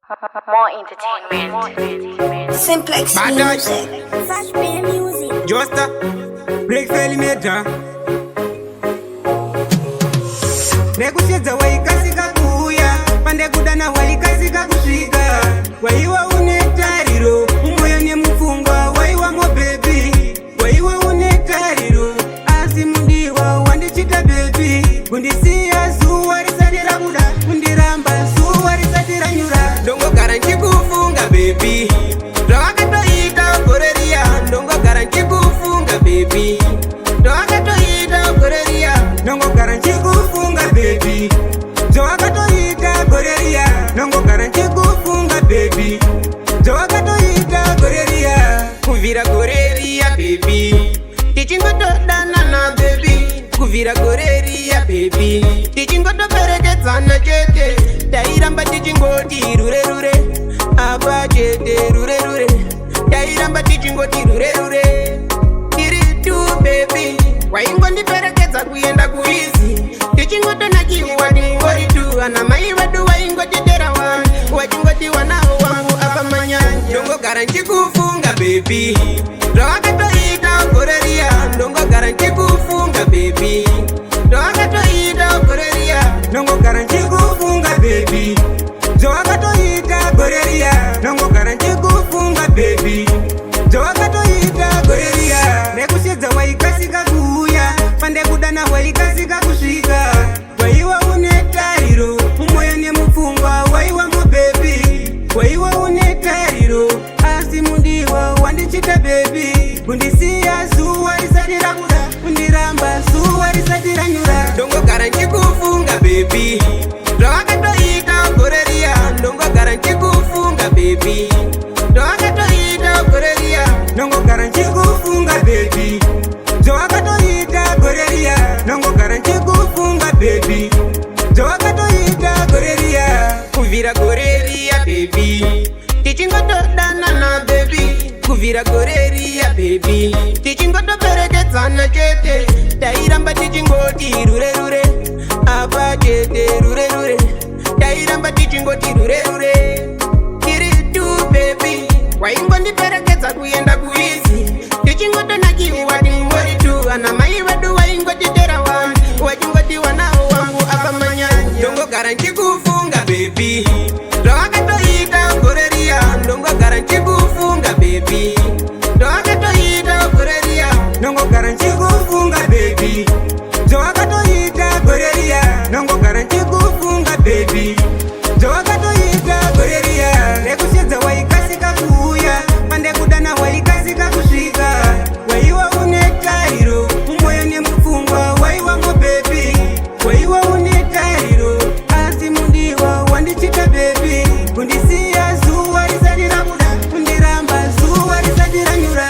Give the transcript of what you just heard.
More entertainment. Simplex music. Fresh beer music. Josta, break feli meja. Nekushedza waikasika kuuya, pande kudana waikasika kusvika. Waiwa une tariro, umoyo nemupfungwa, waiwa mo baby. Waiwa une tariro, asi mundiwa wandichita baby. Kundisiya zuwa risati rabuda, kundiramba zuwa risati ranyura. Ndongogara ndikufunga baby, zvawakatoita goreria. Ndongogara ndikufunga baby, zvawakatoita goreria. Ndongogara ndikufunga baby, zvawakatoita goreria. Ndongogara ndikufunga baby, zvawakatoita goreria. Kuvira goreria baby, tichingotodanana baby. Kuvira goreria baby, tichingotoperekedzana chete. Tairamba tichingoti rure rure, apa chete rure rure. Tairamba tichingoti rure rure. Tiri tu baby, waingondiperekedza kuenda kuizi. Tichingotonakiwa tingori tu, ana mai vedu waingotitera wani. Wachingoti wanao wangu apa manyanya. Ndongogara ndikufunga baby, zvawakatoita goreria. Ndongogara ndikufunga baby, zvawakatoita goreria. Ndongogara ndikufunga baby, zvawakatoita goreria. Ndongogara ndikufunga baby, zvawakatoita goreria. Nekushedza waikasika kuuya, pande kudana waikasika kusvika. Waiwa une tariro, umoyo nemupfungwa, waiwa mo baby. Waiwa une tariro, asi mundiwa wandichita baby. Kundisiya zuwa risati rabuda, kundiramba zuwa risati ranyura. Ndongogara ndikufunga baby, zvawakatoita goreria. Ndongogara ndikufunga baby, zvawakatoita goreria. Ndongogara ndikufunga baby, zvawakatoita goreria. Ndongogara ndikufunga baby, zvawakatoita goreria. Kuvira goreria baby, tichingotodanana baby. Kuvira goreria baby, tichingotoperekedzana chete. Tairamba tichingoti rure rure, apa chete rure rure. Tairamba tichingoti rure rure. Tiri tu baby, waingondiperekedza kuenda kuizi. Tichingotonakiwa tingori tu, ana mai vedu waingotitera wani. Wachingoti wanao wangu apa manyanya. Ndongogara ndikufunga baby, zvawakatoita goreria. Ndongogara ndikufunga baby, zvawakatoita goreria. Ndongogara ndikufunga baby, zvawakatoita goreria. Ndongogara ndikufunga baby, zvawakatoita goreria. Nekushedza waikasika kuuya, pande kudana waikasika kusvika. Waiwa une tariro, umoyo nemupfungwa, waiwa mo baby. Waiwa une tariro, asi mundiwa wandichita baby. Kundisiya zuwa risati rabuda, kundiramba zuwa risati ranyura.